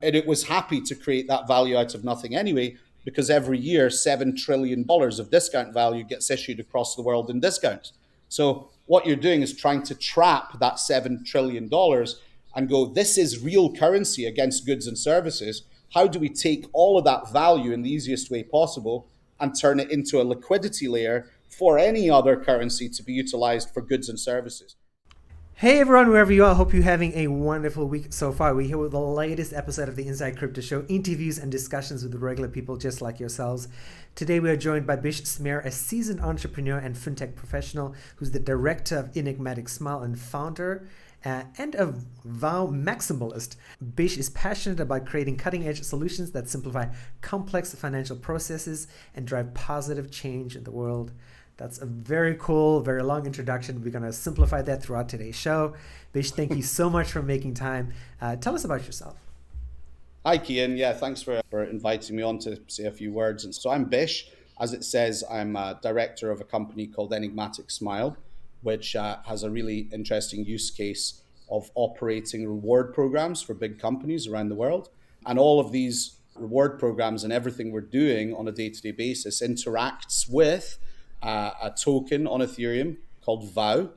And it was happy to create that value out of nothing anyway, because every year $7 trillion of discount value gets issued across the world in discounts. So what you're doing is trying to trap that $7 trillion and go, this is real currency against goods and services. How do we take all of that value in the easiest way possible and turn it into a liquidity layer for any other currency to be utilized for goods and services? Hey everyone, wherever you are, hope you're having a wonderful week so far. We're here with the latest episode of the Inside Crypto Show, interviews and discussions with regular people just like yourselves. Today we are joined by Bish Smeir, a seasoned entrepreneur and fintech professional who's the Director of Enigmatic Smile and founder and a Vow Maximalist. Bish is passionate about creating cutting-edge solutions that simplify complex financial processes and drive positive change in the world. That's a very cool, very long introduction. We're going to simplify that throughout today's show. Bish, thank you so much for making time. Tell us about yourself. Hi, Kian. Yeah, thanks for inviting me on to say a few words. And so I'm Bish. As it says, I'm a director of a company called Enigmatic Smile, which has a really interesting use case of operating reward programs for big companies around the world. And all of these reward programs and everything we're doing on a day-to-day basis interacts with a token on Ethereum called Vow,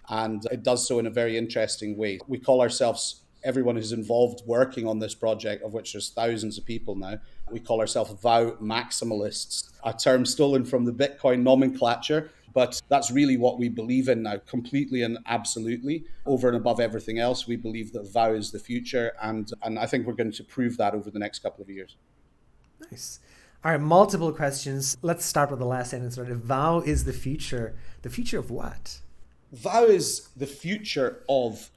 and it does so in a very interesting way. We call ourselves, everyone who's involved working on this project, of which there's thousands of people now, we call ourselves Vow Maximalists, a term stolen from the Bitcoin nomenclature, but that's really what we believe in now, completely and absolutely. Over and above everything else, we believe that Vow is the future, and I think we're going to prove that over the next couple of years. Nice. All right, multiple questions. Let's start with the last sentence. Vow is the future. The future of what? Vow is the future of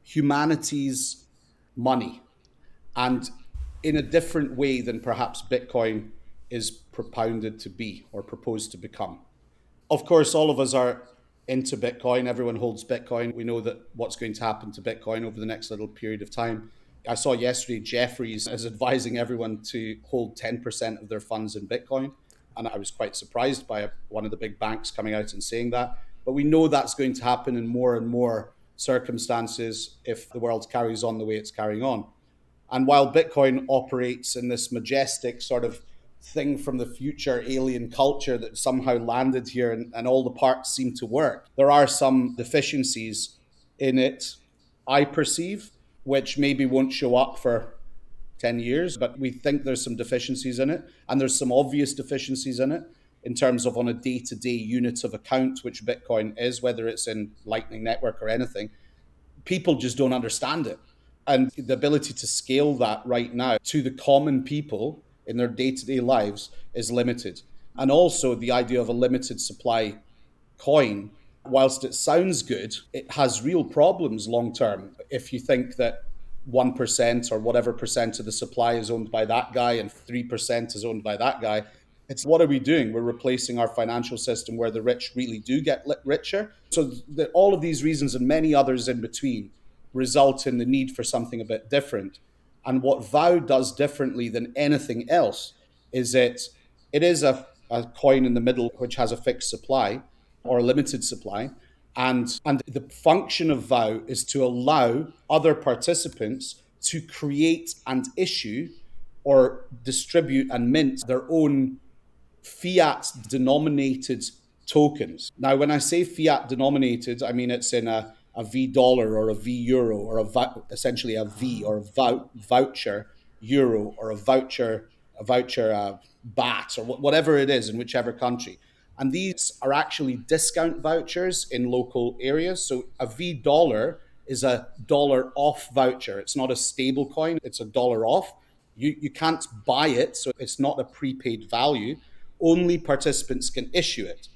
humanity's money, and in a different way than perhaps Bitcoin is propounded to be or proposed to become. Of course, all of us are into Bitcoin. Everyone holds Bitcoin. We know that what's going to happen to Bitcoin over the next little period of time. I saw yesterday Jefferies is advising everyone to hold 10% of their funds in Bitcoin. And I was quite surprised by one of the big banks coming out and saying that. But we know that's going to happen in more and more circumstances if the world carries on the way it's carrying on. And while Bitcoin operates in this majestic sort of thing from the future, alien culture that somehow landed here and all the parts seem to work, there are some deficiencies in it, I perceive, which maybe won't show up for 10 years, but we think there's some deficiencies in it. And there's some obvious deficiencies in it in terms of on a day-to-day unit of account, which Bitcoin is, whether it's in Lightning Network or anything. People just don't understand it. And the ability to scale that right now to the common people in their day-to-day lives is limited. And also the idea of a limited supply coin, whilst it sounds good, it has real problems long term. If you think that 1% or whatever percent of the supply is owned by that guy and 3% is owned by that guy, it's what are we doing? We're replacing our financial system where the rich really do get richer. So all of these reasons and many others in between result in the need for something a bit different. And what Vow does differently than anything else is it is a coin in the middle which has a fixed supply or a limited supply. And the function of Vow is to allow other participants to create and issue or distribute and mint their own fiat denominated tokens. Now, when I say fiat denominated, I mean it's in a V dollar or a V euro or essentially a V or a voucher euro or a voucher BAT or whatever it is in whichever country. And these are actually discount vouchers in local areas. So a V dollar is a dollar off voucher. It's not a stable coin, it's a dollar off. You can't buy it, so it's not a prepaid value. Only participants can issue it.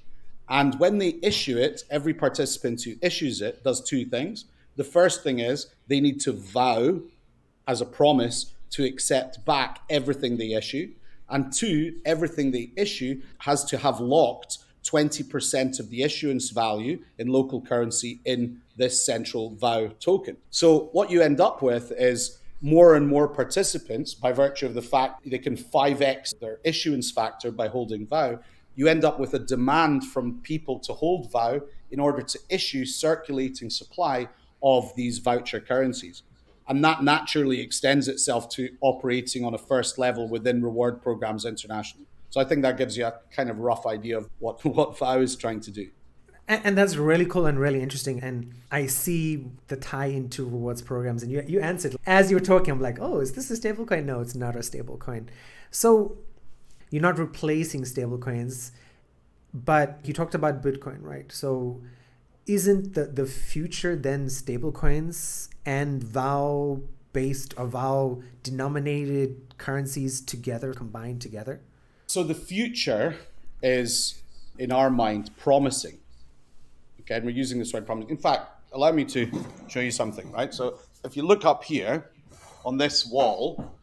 And when they issue it, every participant who issues it does two things. The first thing is they need to vow as a promise to accept back everything they issue. And two, everything they issue has to have locked 20% of the issuance value in local currency in this central Vow token. So what you end up with is more and more participants, by virtue of the fact they can 5x their issuance factor by holding Vow, you end up with a demand from people to hold Vow in order to issue circulating supply of these voucher currencies. And that naturally extends itself to operating on a first level within reward programs internationally. So I think that gives you a kind of rough idea of what Vow is trying to do. And that's really cool and really interesting. And I see the tie into rewards programs. And you answered as you were talking. I'm like, oh, is this a stable coin? No, it's not a stable coin. So you're not replacing stable coins, but you talked about Bitcoin, right? So isn't the future then stable coins and Vow based or Vow denominated currencies together, combined together? So the future is, in our mind, promising. Okay, and we're using this word promising. In fact, allow me to show you something, right? So if you look up here on this wall,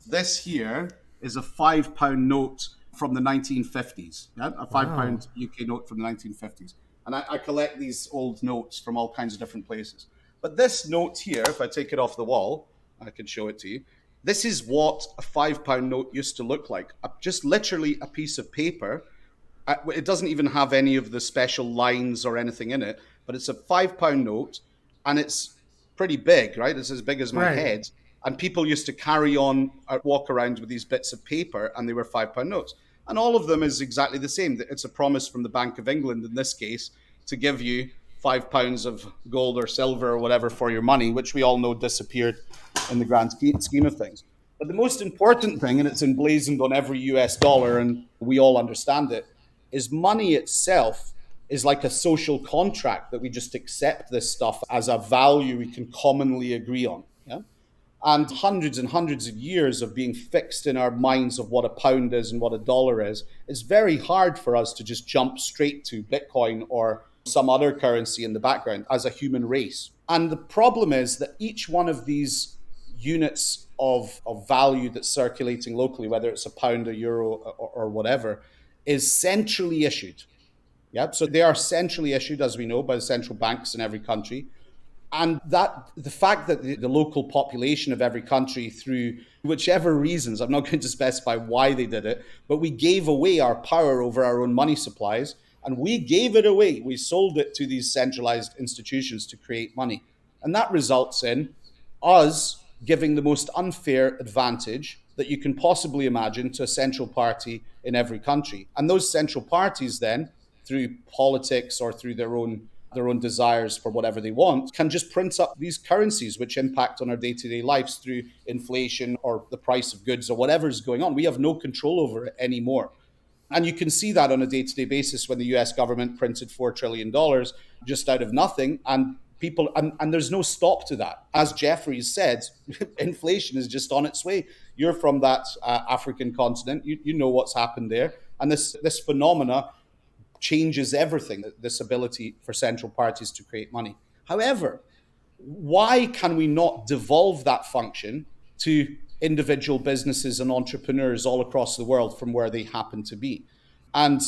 this here is a £5 note from the 1950s. Yeah? A £5 UK note from the 1950s. And I collect these old notes from all kinds of different places. But this note here, if I take it off the wall, I can show it to you. This is what a £5 note used to look like. Just literally a piece of paper. It doesn't even have any of the special lines or anything in it, but it's a £5 note, and it's pretty big, right? It's as big as my head. And people used to carry on, walk around with these bits of paper, and they were £5 notes. And all of them is exactly the same. It's a promise from the Bank of England, in this case, to give you £5 of gold or silver or whatever for your money, which we all know disappeared in the grand scheme of things. But the most important thing, and it's emblazoned on every US dollar, and we all understand it, is money itself is like a social contract that we just accept this stuff as a value we can commonly agree on. Yeah? And hundreds of years of being fixed in our minds of what a pound is and what a dollar is, it's very hard for us to just jump straight to Bitcoin or some other currency in the background as a human race. And the problem is that each one of these units of value that's circulating locally, whether it's a pound, a euro, or whatever, is centrally issued. Yep. So they are centrally issued, as we know, by the central banks in every country. And that the fact that the local population of every country, through whichever reasons, I'm not going to specify why they did it, but we gave away our power over our own money supplies, and we gave it away. We sold it to these centralized institutions to create money. And that results in us giving the most unfair advantage that you can possibly imagine to a central party in every country. And those central parties then, through politics or through their own desires for whatever they want, can just print up these currencies which impact on our day-to-day lives through inflation or the price of goods or whatever is going on. We have no control over it anymore. And you can see that on a day-to-day basis when the US government printed $4 trillion just out of nothing, and people, and there's no stop to that. As Jeffries said, inflation is just on its way. You're from that African continent. You know what's happened there. And this phenomena changes everything, this ability for central parties to create money. However, why can we not devolve that function to individual businesses and entrepreneurs all across the world from where they happen to be? And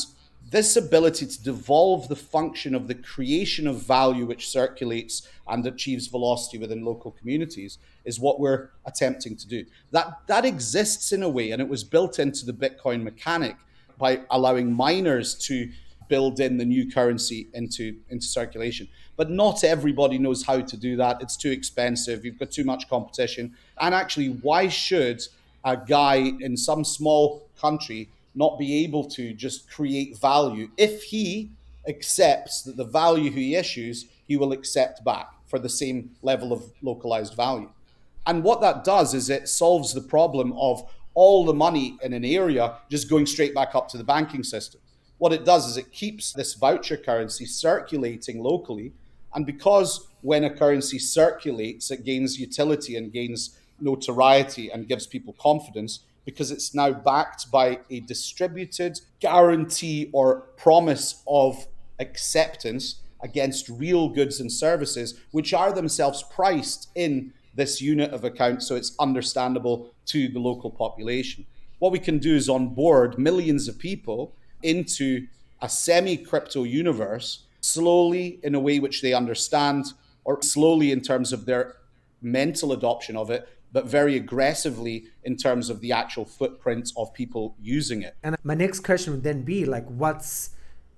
this ability to devolve the function of the creation of value which circulates and achieves velocity within local communities is what we're attempting to do. That exists in a way, and it was built into the Bitcoin mechanic by allowing miners to build in the new currency into circulation. But not everybody knows how to do that. It's too expensive. You've got too much competition. And actually, why should a guy in some small country not be able to just create value if he accepts that the value he issues, he will accept back for the same level of localized value? And what that does is it solves the problem of all the money in an area just going straight back up to the banking system. What it does is it keeps this voucher currency circulating locally. And because when a currency circulates, it gains utility and gains notoriety and gives people confidence because it's now backed by a distributed guarantee or promise of acceptance against real goods and services, which are themselves priced in this unit of account so it's understandable to the local population. What we can do is onboard millions of people into a semi-crypto universe slowly in a way which they understand, or slowly in terms of their mental adoption of it, but very aggressively in terms of the actual footprint of people using it. And my next question would then be like, what's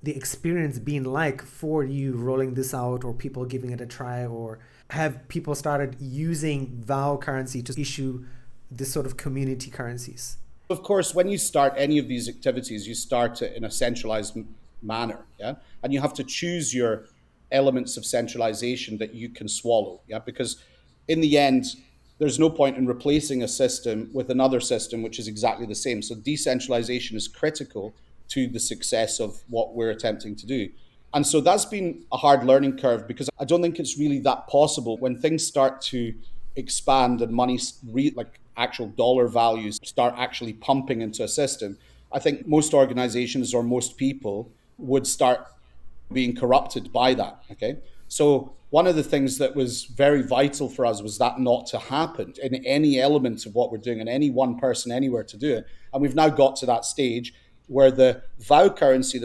the experience been like for you rolling this out or people giving it a try? Or have people started using Vow currency to issue this sort of community currencies? Of course, when you start any of these activities, you start it in a centralized manner, yeah, and you have to choose your elements of centralization that you can swallow, yeah, because in the end, there's no point in replacing a system with another system which is exactly the same. So decentralization is critical to the success of what we're attempting to do. And so that's been a hard learning curve because I don't think it's really that possible when things start to expand and money, like actual dollar values, start actually pumping into a system. I think most organizations or most people would start being corrupted by that. Okay. So one of the things that was very vital for us was that not to happen in any element of what we're doing and any one person anywhere to do it. And we've now got to that stage where the Vow currency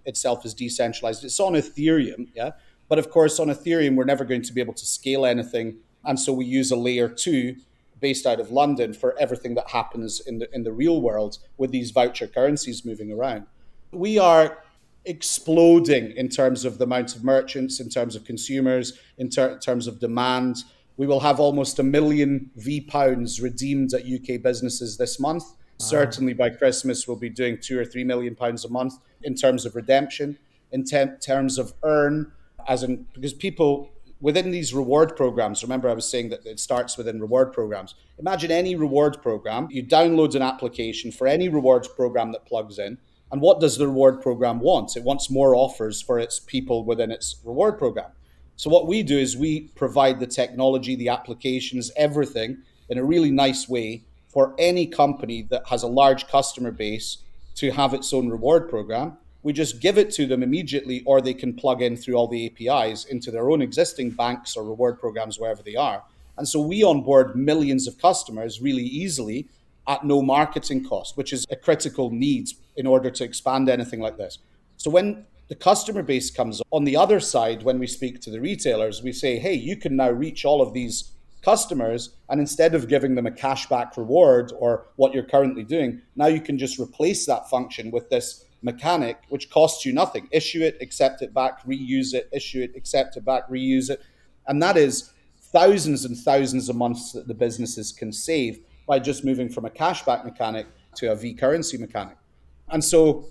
itself is decentralized. It's on Ethereum, yeah. But of course, on Ethereum, we're never going to be able to scale anything, and so we use a layer two based out of London for everything that happens in the real world with these voucher currencies moving around. We are exploding in terms of the amount of merchants, in terms of consumers, in terms of demand. We will have almost 1 million £pounds redeemed at UK businesses this month. Wow. Certainly by Christmas, we'll be doing £2 or £3 million a month in terms of redemption, in terms of earn, as in, because people within these reward programs, remember I was saying that it starts within reward programs. Imagine any reward program, you download an application for any rewards program that plugs in. And what does the reward program want? It wants more offers for its people within its reward program. So what we do is we provide the technology, the applications, everything in a really nice way for any company that has a large customer base to have its own reward program. We just give it to them immediately, or they can plug in through all the APIs into their own existing banks or reward programs, wherever they are. And so we onboard millions of customers really easily at no marketing cost, which is a critical need in order to expand anything like this. So when the customer base comes on the other side, when we speak to the retailers, we say, hey, you can now reach all of these customers, and instead of giving them a cashback reward or what you're currently doing, now you can just replace that function with this mechanic, which costs you nothing. Issue it, accept it back, reuse it, issue it, accept it back, reuse it. And that is thousands and thousands of months that the businesses can save by just moving from a cashback mechanic to a V currency mechanic. And so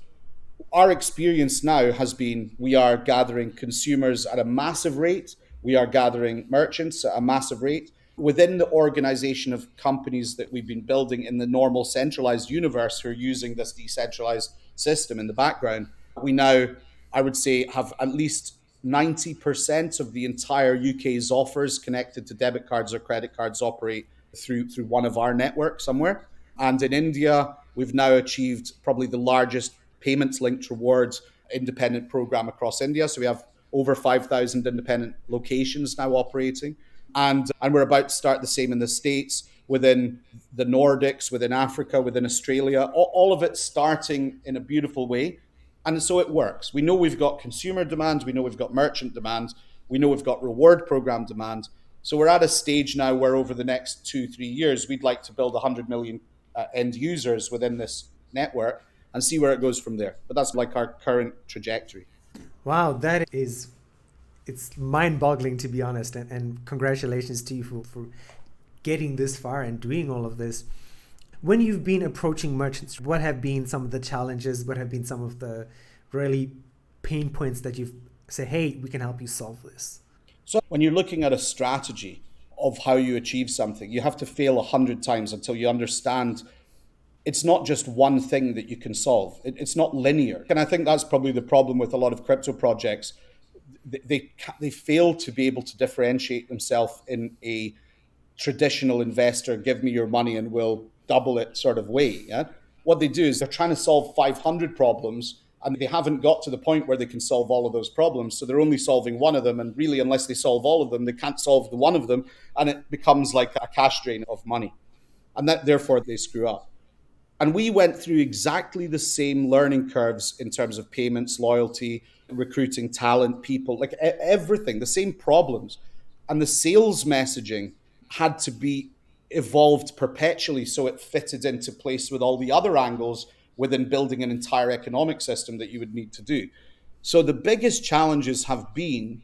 our experience now has been we are gathering consumers at a massive rate. We are gathering merchants at a massive rate. Within the organization of companies that we've been building in the normal centralized universe who are using this decentralized system in the background, we now, I would say, have at least 90% of the entire UK's offers connected to debit cards or credit cards operate through one of our networks somewhere. And in India, we've now achieved probably the largest payments linked rewards independent program across India. So we have over 5,000 independent locations now operating. And we're about to start the same in the States, within the Nordics, within Africa, within Australia, all of it starting in a beautiful way. And so it works. We know we've got consumer demand. We know we've got merchant demand. We know we've got reward program demand. So we're at a stage now where over the next 2-3 years, we'd like to build 100 million end users within this network and see where it goes from there. But that's like our current trajectory. Wow, it's mind-boggling, to be honest. And congratulations to you for getting this far and doing all of this. When you've been approaching merchants, what have been some of the challenges? What have been some of the really pain points that you've said, hey, we can help you solve this? So when you're looking at a strategy of how you achieve something, you have to fail 100 times until you understand it's not just one thing that you can solve. It's not linear. And I think that's probably the problem with a lot of crypto projects. They fail to be able to differentiate themselves in a traditional investor, give me your money and we'll double it sort of way. Yeah? What they do is they're trying to solve 500 problems and they haven't got to the point where they can solve all of those problems. So they're only solving one of them. And really, unless they solve all of them, they can't solve the one of them. And it becomes like a cash drain of money. And that therefore they screw up. And we went through exactly the same learning curves in terms of payments, loyalty, recruiting talent, people, like everything, the same problems. And the sales messaging had to be evolved perpetually so it fitted into place with all the other angles within building an entire economic system that you would need to do. So the biggest challenges have been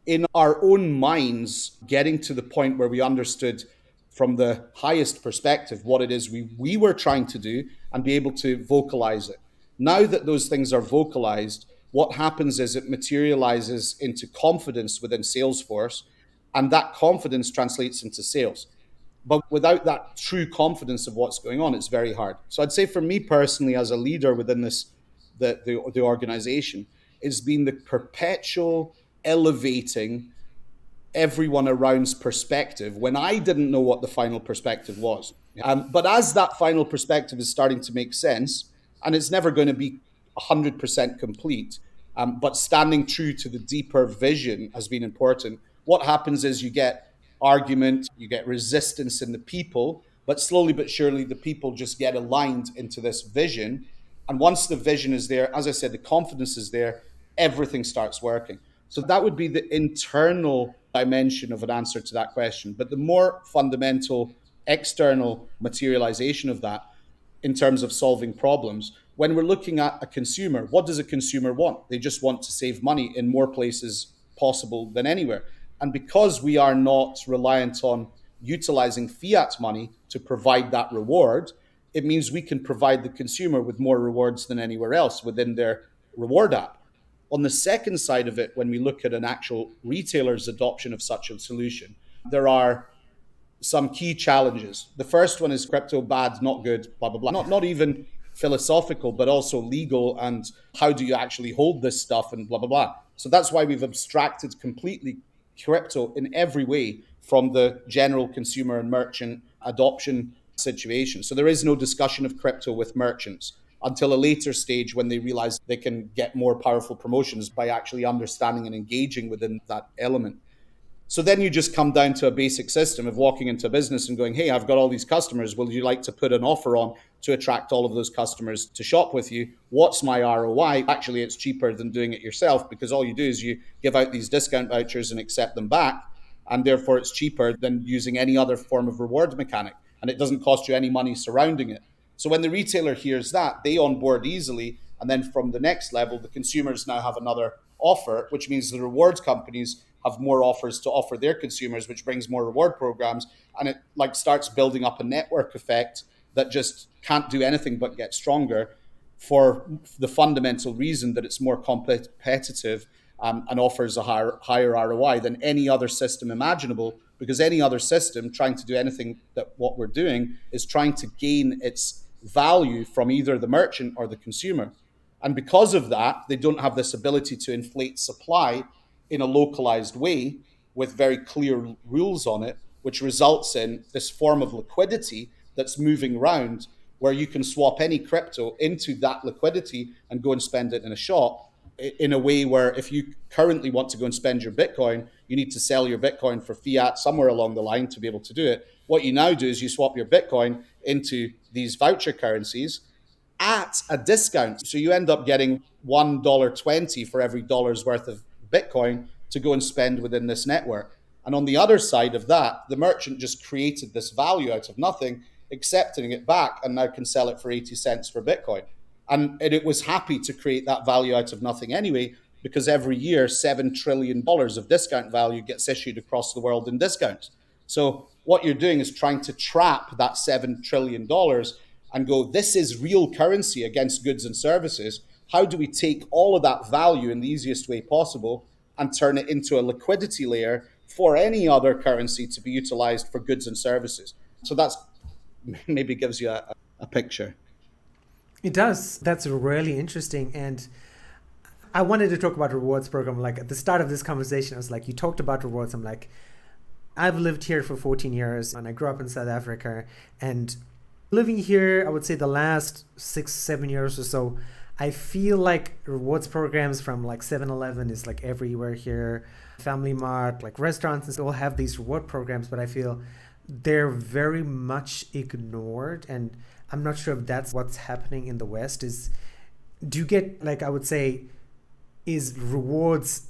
in our own minds, getting to the point where we understood from the highest perspective what it is we were trying to do and be able to vocalize it. Now that those things are vocalized, what happens is it materializes into confidence within Salesforce, and that confidence translates into sales. But without that true confidence of what's going on, it's very hard. So I'd say for me personally, as a leader within this, the organization, it's been the perpetual elevating everyone around's perspective when I didn't know what the final perspective was. But as that final perspective is starting to make sense, and it's never going to be 100% complete, but standing true to the deeper vision has been important. What happens is you get argument, you get resistance in the people, but slowly but surely the people just get aligned into this vision. And once the vision is there, as I said, the confidence is there, everything starts working. So that would be the internal dimension of an answer to that question. But the more fundamental external materialization of that in terms of solving problems, when we're looking at a consumer, what does a consumer want? They just want to save money in more places possible than anywhere. And because we are not reliant on utilizing fiat money to provide that reward, it means we can provide the consumer with more rewards than anywhere else within their reward app. On the second side of it, when we look at an actual retailer's adoption of such a solution, there are some key challenges. The first one is crypto bad, not good, blah, blah, blah. Not even philosophical, but also legal, and how do you actually hold this stuff and blah, blah, blah. So that's why we've abstracted completely crypto in every way from the general consumer and merchant adoption situation. So there is no discussion of crypto with merchants until a later stage when they realize they can get more powerful promotions by actually understanding and engaging within that element. So then you just come down to a basic system of walking into a business and going, hey, I've got all these customers. Will you like to put an offer on to attract all of those customers to shop with you? What's my ROI? Actually, it's cheaper than doing it yourself, because all you do is you give out these discount vouchers and accept them back. And therefore, it's cheaper than using any other form of reward mechanic. And it doesn't cost you any money surrounding it. So when the retailer hears that, they onboard easily. And then from the next level, the consumers now have another offer, which means the rewards companies have more offers to offer their consumers, which brings more reward programs. And it starts building up a network effect that just can't do anything but get stronger, for the fundamental reason that it's more competitive and offers a higher ROI than any other system imaginable, because any other system trying to do anything that what we're doing is trying to gain its value from either the merchant or the consumer. And because of that, they don't have this ability to inflate supply in a localized way with very clear rules on it, which results in this form of liquidity that's moving around, where you can swap any crypto into that liquidity and go and spend it in a shop, in a way where if you currently want to go and spend your Bitcoin, you need to sell your Bitcoin for fiat somewhere along the line to be able to do it. What you now do is you swap your Bitcoin into these voucher currencies at a discount. So you end up getting $1.20 for every dollar's worth of Bitcoin to go and spend within this network. And on the other side of that, the merchant just created this value out of nothing, accepting it back, and now can sell it for 80 cents for Bitcoin. And it was happy to create that value out of nothing anyway, because every year, $7 trillion of discount value gets issued across the world in discounts. So what you're doing is trying to trap that $7 trillion and go, this is real currency against goods and services. How do we take all of that value in the easiest way possible and turn it into a liquidity layer for any other currency to be utilized for goods and services? So that's maybe gives you a picture. It does. That's really interesting. And I wanted to talk about rewards program. Like at the start of this conversation, I was like, you talked about rewards. I'm like, I've lived here for 14 years and I grew up in South Africa, and living here, I would say the last 6-7 years or so, I feel like rewards programs from like 7-Eleven is like everywhere here. Family Mart, like restaurants, and all have these reward programs, but I feel they're very much ignored. And I'm not sure if that's what's happening in the West. Do you get, like, I would say, is rewards,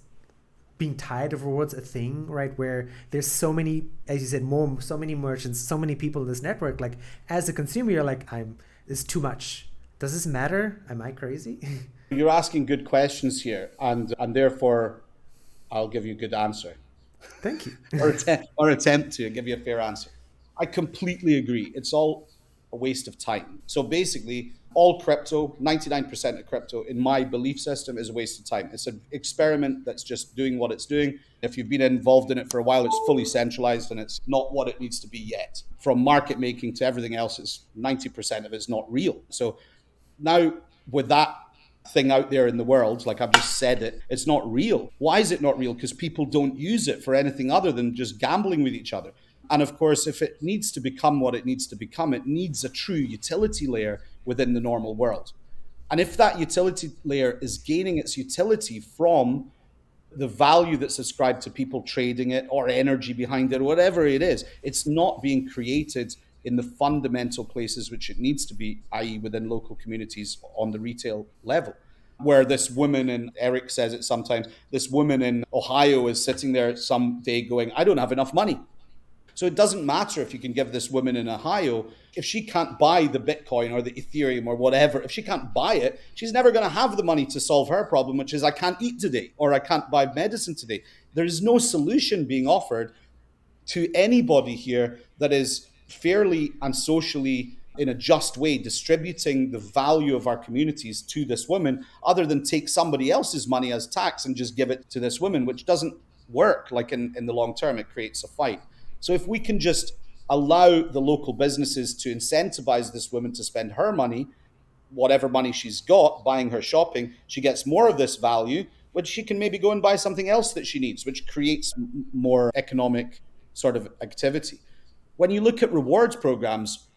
being tired of rewards, a thing, right? Where there's so many, as you said, so many merchants, so many people in this network. Like as a consumer, you're like, it's too much. Does this matter? Am I crazy? You're asking good questions here, and therefore I'll give you a good answer. Thank you. Or attempt to give you a fair answer. I completely agree. It's all a waste of time. So basically, all crypto, 99% of crypto, in my belief system, is a waste of time. It's an experiment that's just doing what it's doing. If you've been involved in it for a while, it's fully centralized and it's not what it needs to be yet. From market making to everything else, it's 90% of it's not real. So now, with that thing out there in the world, like I've just said it's not real. Why is it not real? Because people don't use it for anything other than just gambling with each other. And of course, if it needs to become what it needs to become, it needs a true utility layer within the normal world. And if that utility layer is gaining its utility from the value that's ascribed to people trading it or energy behind it, or whatever it is, it's not being created in the fundamental places which it needs to be, i.e., within local communities on the retail level. Where this woman, and Eric says it sometimes, this woman in Ohio is sitting there some day going, I don't have enough money. So it doesn't matter if you can give this woman in Ohio, if she can't buy the Bitcoin or the Ethereum or whatever, if she can't buy it, she's never going to have the money to solve her problem, which is I can't eat today or I can't buy medicine today. There is no solution being offered to anybody here that is fairly and socially in a just way distributing the value of our communities to this woman, other than take somebody else's money as tax and just give it to this woman, which doesn't work. Like in the long term, it creates a fight. So if we can just allow the local businesses to incentivize this woman to spend her money, whatever money she's got, buying her shopping, she gets more of this value, which she can maybe go and buy something else that she needs, which creates more economic sort of activity. When you look at rewards programs,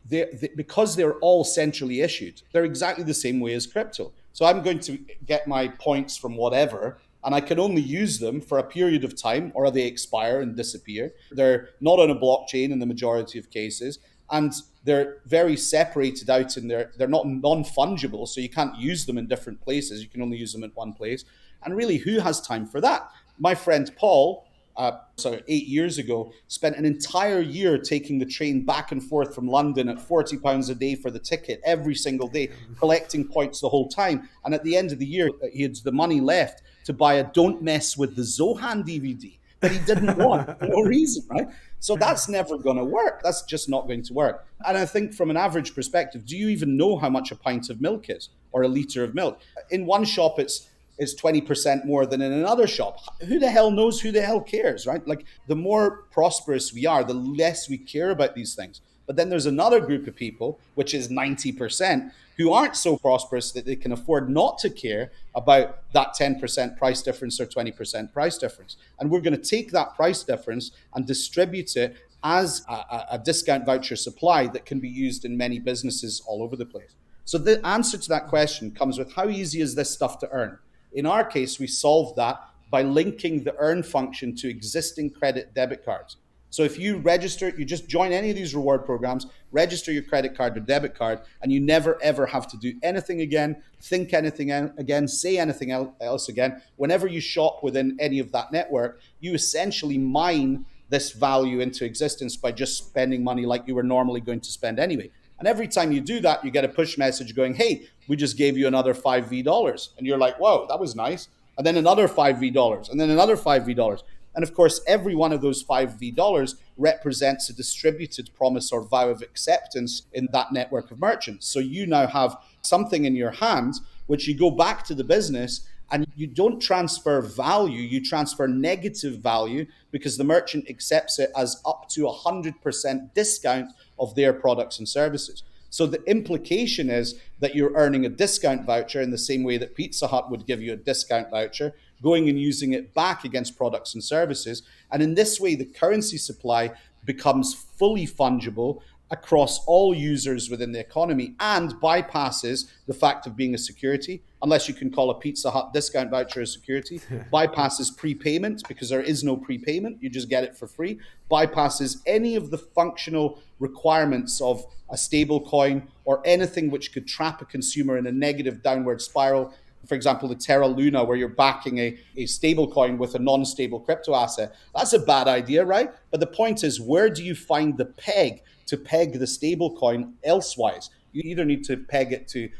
because they're all centrally issued, they're exactly the same way as crypto. So I'm going to get my points from whatever, and I can only use them for a period of time, or they expire and disappear. They're not on a blockchain in the majority of cases, and they're very separated out, and they're not non-fungible, so you can't use them in different places. You can only use them in one place. And really, who has time for that? My friend Paul, 8 years ago, spent an entire year taking the train back and forth from London at £40 a day for the ticket every single day, collecting points the whole time. And at the end of the year, he had the money left to buy a Don't Mess with the Zohan DVD that he didn't want for no reason, right? So that's never going to work. That's just not going to work. And I think from an average perspective, do you even know how much a pint of milk is or a litre of milk? In one shop, it's 20% more than in another shop. Who the hell knows? Who the hell cares, right? Like, the more prosperous we are, the less we care about these things. But then there's another group of people, which is 90%, who aren't so prosperous that they can afford not to care about that 10% price difference or 20% price difference. And we're going to take that price difference and distribute it as a discount voucher supply that can be used in many businesses all over the place. So the answer to that question comes with, how easy is this stuff to earn? In our case, we solved that by linking the earn function to existing credit debit cards. So if you register, you just join any of these reward programs, register your credit card or debit card, and you never ever have to do anything again, think anything again, say anything else again. Whenever you shop within any of that network, you essentially mine this value into existence by just spending money like you were normally going to spend anyway. And every time you do that, you get a push message going, hey, we just gave you another $5 And you're like, whoa, that was nice. And then another $5 and then another $5. And of course, every one of those $5 represents a distributed promise or vow of acceptance in that network of merchants. So you now have something in your hands, which you go back to the business, and you don't transfer value, you transfer negative value, because the merchant accepts it as up to 100% discount of their products and services. So the implication is that you're earning a discount voucher in the same way that Pizza Hut would give you a discount voucher, going and using it back against products and services. And in this way, the currency supply becomes fully fungible across all users within the economy and bypasses the fact of being a security, unless you can call a Pizza Hut discount voucher a security, bypasses prepayment, because there is no prepayment, you just get it for free, bypasses any of the functional requirements of a stable coin or anything which could trap a consumer in a negative downward spiral. For example, the Terra Luna, where you're backing a stable coin with a non-stable crypto asset. That's a bad idea, right? But the point is, where do you find the peg to peg the stable coin elsewise? You either need to peg it to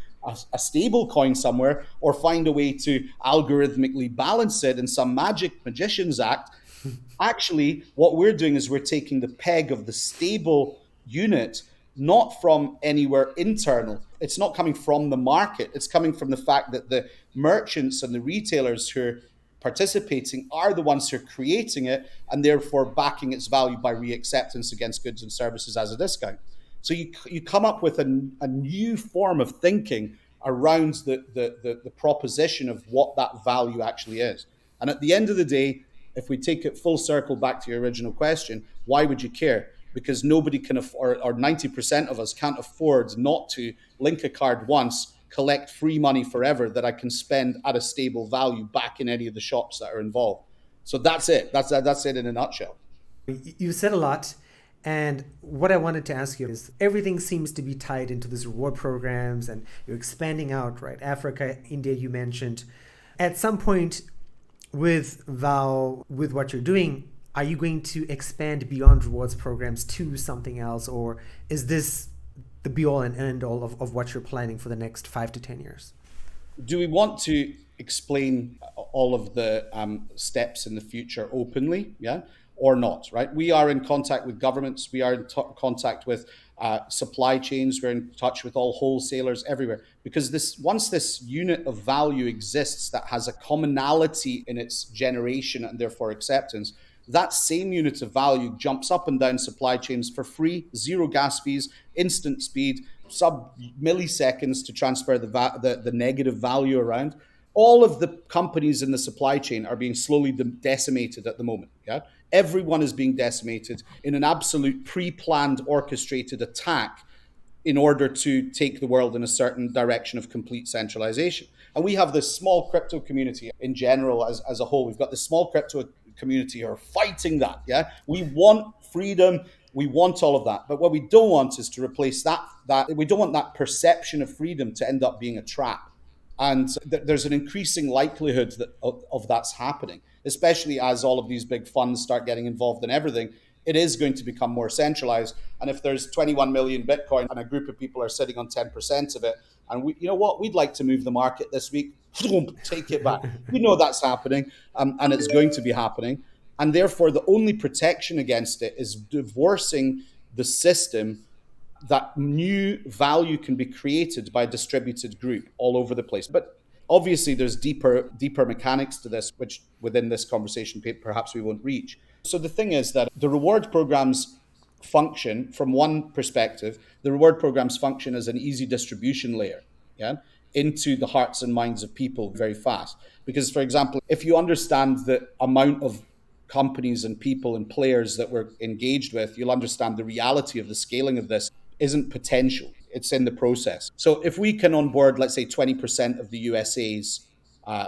a stable coin somewhere or find a way to algorithmically balance it in some magician's act. Actually, what we're doing is we're taking the peg of the stable unit not from anywhere internal. It's not coming from the market. It's coming from the fact that the merchants and the retailers who are participating are the ones who are creating it and therefore backing its value by reacceptance against goods and services as a discount. So you come up with a new form of thinking around the proposition of what that value actually is. And at the end of the day, if we take it full circle back to your original question, why would you care? Because nobody can afford, or 90% of us can't afford not to link a card once, collect free money forever that I can spend at a stable value back in any of the shops that are involved. So that's it. That's it in a nutshell. You said a lot. And what I wanted to ask you is everything seems to be tied into these reward programs and you're expanding out, right? Africa, India, you mentioned. At some point with Vow, with what you're doing, are you going to expand beyond rewards programs to something else? Or is this the be all and end all of what you're planning for the next 5 to 10 years? Do we want to explain all of the steps in the future openly? Yeah. Or not, right? We are in contact with governments. We are in contact with supply chains. We're in touch with all wholesalers everywhere. Because once this unit of value exists that has a commonality in its generation and therefore acceptance, that same unit of value jumps up and down supply chains for free, zero gas fees, instant speed, sub milliseconds to transfer the negative value around. All of the companies in the supply chain are being slowly decimated at the moment. Yeah, everyone is being decimated in an absolute pre-planned, orchestrated attack in order to take the world in a certain direction of complete centralization. And we have this small crypto community in general, as a whole. We've got this small crypto community who are fighting that. Yeah, we want freedom. We want all of that. But what we don't want is to replace that. We don't want that perception of freedom to end up being a trap. And there's an increasing likelihood of that's happening, especially as all of these big funds start getting involved in everything. It is going to become more centralized. And if there's 21 million Bitcoin and a group of people are sitting on 10% of it, and you know what, we'd like to move the market this week, take it back. We know that's happening, and it's going to be happening. And therefore, the only protection against it is divorcing the system that new value can be created by a distributed group all over the place. But obviously there's deeper mechanics to this, which within this conversation perhaps we won't reach. So the thing is that the reward programs function from one perspective. The reward programs function as an easy distribution layer, yeah, into the hearts and minds of people very fast. Because, for example, if you understand the amount of companies and people and players that we're engaged with, you'll understand the reality of the scaling of this isn't potential. It's in the process. So if we can onboard, let's say, 20% of the USA's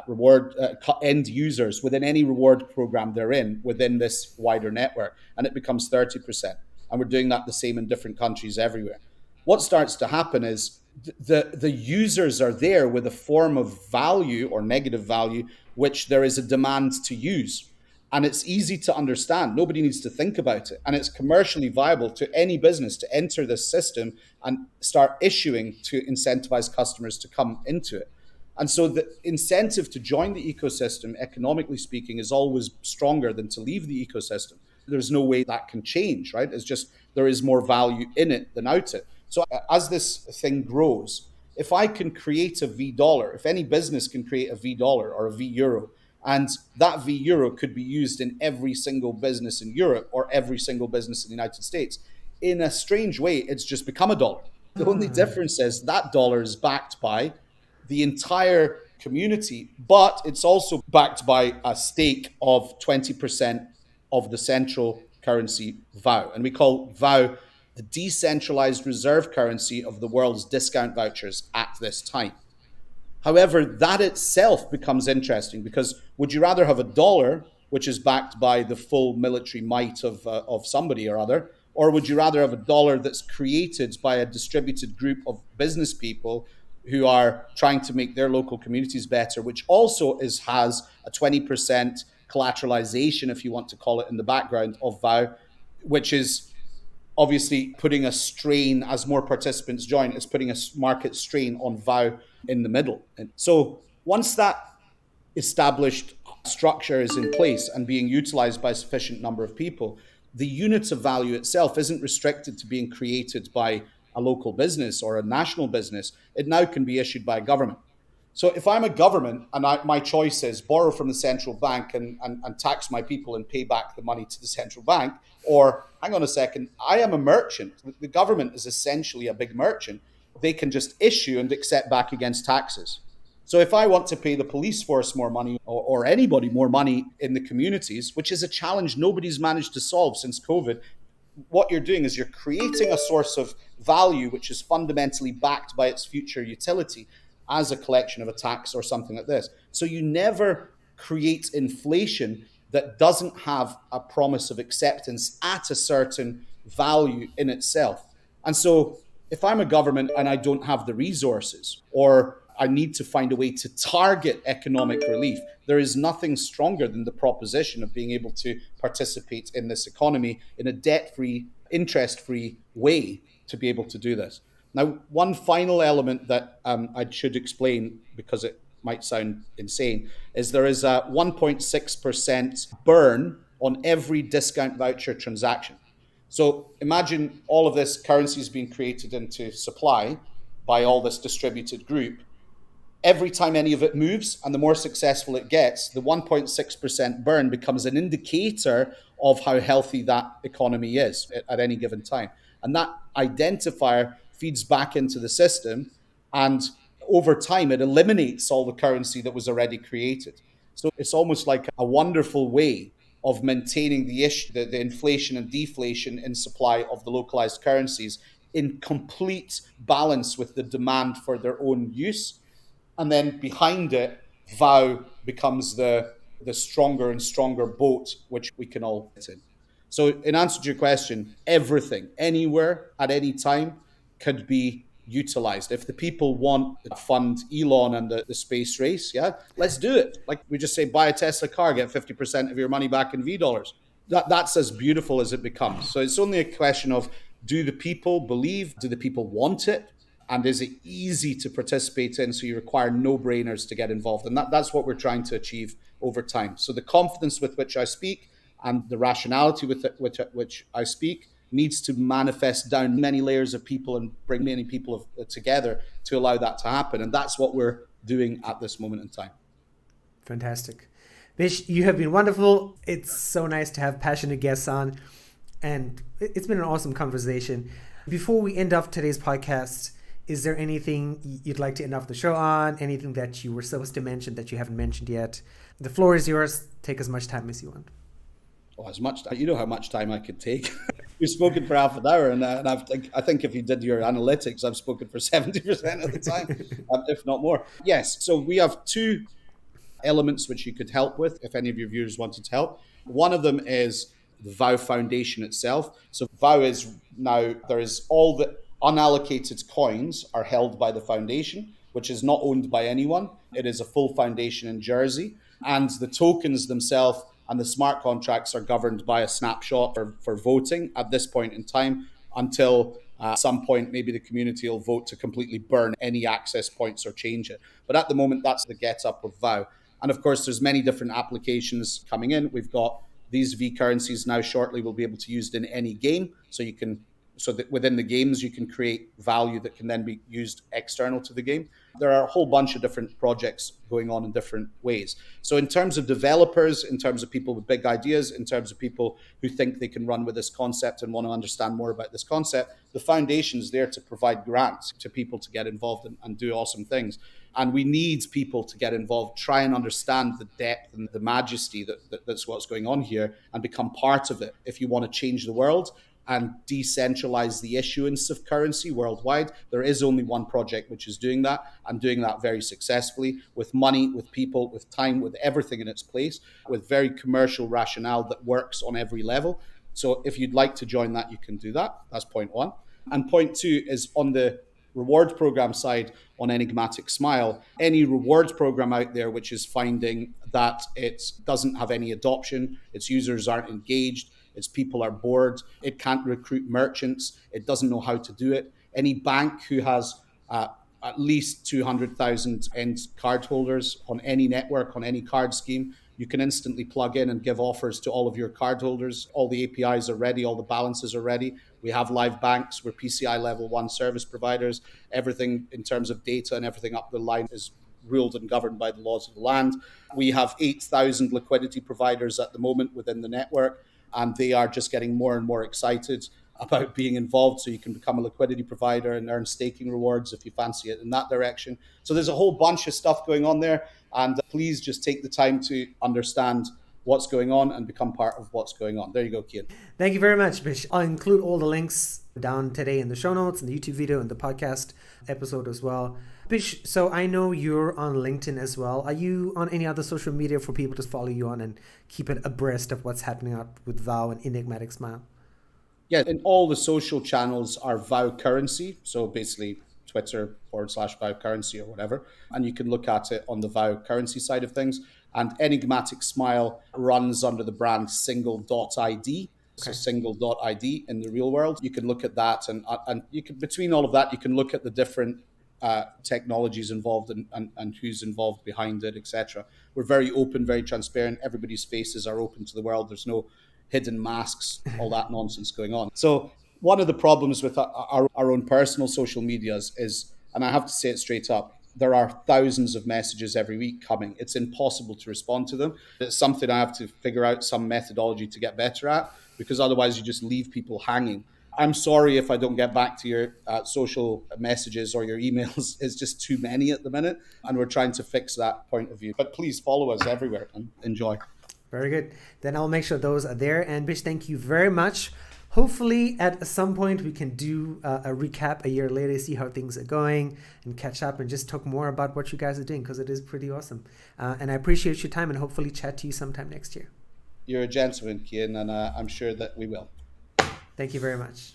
reward end users within any reward program they're in within this wider network, and it becomes 30%. And we're doing that the same in different countries everywhere. What starts to happen is the users are there with a form of value or negative value, which there is a demand to use. And it's easy to understand. Nobody needs to think about it. And it's commercially viable to any business to enter this system and start issuing to incentivize customers to come into it. And so the incentive to join the ecosystem, economically speaking, is always stronger than to leave the ecosystem. There's no way that can change, right? It's just there is more value in it than out it. So as this thing grows, if I can create a V dollar, if any business can create a V dollar or a V euro, and that V euro could be used in every single business in Europe or every single business in the United States, in a strange way, it's just become a dollar. The only difference is that dollar is backed by the entire community, but it's also backed by a stake of 20% of the central currency Vow. And we call Vow the decentralized reserve currency of the world's discount vouchers at this time. However, that itself becomes interesting because would you rather have a dollar, which is backed by the full military might of somebody or other, or would you rather have a dollar that's created by a distributed group of business people who are trying to make their local communities better, which also has a 20% collateralization, if you want to call it, in the background of Vow, which is obviously putting a strain as more participants join, it's putting a market strain on Vow in the middle. And so once that established structure is in place and being utilized by a sufficient number of people, the unit of value itself isn't restricted to being created by a local business or a national business. It now can be issued by a government. So if I'm a government and my choice is borrow from the central bank and tax my people and pay back the money to the central bank, or hang on a second, I am a merchant. The government is essentially a big merchant. They can just issue and accept back against taxes. So if I want to pay the police force more money or anybody more money in the communities, which is a challenge nobody's managed to solve since COVID, what you're doing is you're creating a source of value which is fundamentally backed by its future utility as a collection of a tax or something like this. So you never create inflation that doesn't have a promise of acceptance at a certain value in itself. And so if I'm a government and I don't have the resources, or I need to find a way to target economic relief, there is nothing stronger than the proposition of being able to participate in this economy in a debt-free, interest-free way to be able to do this. Now, one final element that I should explain, because it might sound insane, is there is a 1.6% burn on every discount voucher transaction. So imagine all of this currency is being created into supply by all this distributed group. Every time any of it moves and the more successful it gets, the 1.6% burn becomes an indicator of how healthy that economy is at any given time. And that identifier feeds back into the system, and over time it eliminates all the currency that was already created. So it's almost like a wonderful way of maintaining the inflation and deflation in supply of the localized currencies in complete balance with the demand for their own use. And then behind it, Vow becomes the stronger and stronger boat which we can all fit in. So in answer to your question, everything, anywhere, at any time, could be utilized. If the people want to fund Elon and the space race, yeah, let's do it. Like we just say, buy a Tesla car, get 50% of your money back in V dollars. That's as beautiful as it becomes. So it's only a question of, do the people believe? Do the people want it? And is it easy to participate in? So you require no-brainers to get involved. And that's what we're trying to achieve over time. So the confidence with which I speak and the rationality with which I speak needs to manifest down many layers of people and bring many people together to allow that to happen. And that's what we're doing at this moment in time. Fantastic. Bish, you have been wonderful. It's so nice to have passionate guests on. And it's been an awesome conversation. Before we end off today's podcast, is there anything you'd like to end off the show on? Anything that you were supposed to mention that you haven't mentioned yet? The floor is yours. Take as much time as you want. Oh, as much time. You know how much time I could take. We've spoken for half an hour, and I think if you did your analytics, I've spoken for 70% of the time, if not more. Yes, so we have two elements which you could help with if any of your viewers wanted to help. One of them is the Vow Foundation itself. So Vow is now, there is all the unallocated coins are held by the foundation, which is not owned by anyone. It is a full foundation in Jersey. And the tokens themselves and the smart contracts are governed by a snapshot for voting at this point in time, until at some point maybe the community will vote to completely burn any access points or change it. But at the moment, that's the get up of Vow. And of course, there's many different applications coming in. We've got these V currencies now shortly will be able to be used in any game. So that within the games, you can create value that can then be used external to the game. There are a whole bunch of different projects going on in different ways. So in terms of developers, in terms of people with big ideas, in terms of people who think they can run with this concept and want to understand more about this concept, the foundation is there to provide grants to people to get involved and do awesome things. And we need people to get involved, try and understand the depth and the majesty that's what's going on here, and become part of it if you want to change the world and decentralize the issuance of currency worldwide. There is only one project which is doing that, and doing that very successfully, with money, with people, with time, with everything in its place, with very commercial rationale that works on every level. So if you'd like to join that, you can do that. That's point one. And point two is on the reward program side on Enigmatic Smile. Any rewards program out there which is finding that it doesn't have any adoption, its users aren't engaged, Its people are bored. It can't recruit merchants. It doesn't know how to do it. Any bank who has at least 200,000 end cardholders on any network, on any card scheme, you can instantly plug in and give offers to all of your cardholders. All the APIs are ready. All the balances are ready. We have live banks. We're PCI level 1 service providers. Everything in terms of data and everything up the line is ruled and governed by the laws of the land. We have 8,000 liquidity providers at the moment within the network, and they are just getting more and more excited about being involved. So you can become a liquidity provider and earn staking rewards if you fancy it in that direction. So there's a whole bunch of stuff going on there. And please just take the time to understand what's going on and become part of what's going on. There you go, Kian. Thank you very much, Bish. I'll include all the links down today in the show notes, in the YouTube video, and the podcast episode as well. Bish, so I know you're on LinkedIn as well. Are you on any other social media for people to follow you on and keep it abreast of what's happening out with Vow and Enigmatic Smile? Yeah, in all the social channels are Vow Currency. So basically Twitter/Vow Currency or whatever. And you can look at it on the Vow Currency side of things. And Enigmatic Smile runs under the brand single.id. So single.id in the real world. You can look at that and you can, between all of that, you can look at the different technologies involved and who's involved behind it, etc. We're very open, very transparent. Everybody's faces are open to the world. There's no hidden masks, all that nonsense going on. So one of the problems with our own personal social medias is, and I have to say it straight up, there are thousands of messages every week coming. It's impossible to respond to them. It's something I have to figure out some methodology to get better at, because otherwise you just leave people hanging. I'm sorry if I don't get back to your social messages or your emails. It's just too many at the minute, and we're trying to fix that point of view. But please follow us everywhere and enjoy. Very good. Then I'll make sure those are there. And Bish, thank you very much. Hopefully at some point we can do a recap a year later, see how things are going and catch up and just talk more about what you guys are doing, because it is pretty awesome. And I appreciate your time and hopefully chat to you sometime next year. You're a gentleman, Kian, and I'm sure that we will. Thank you very much.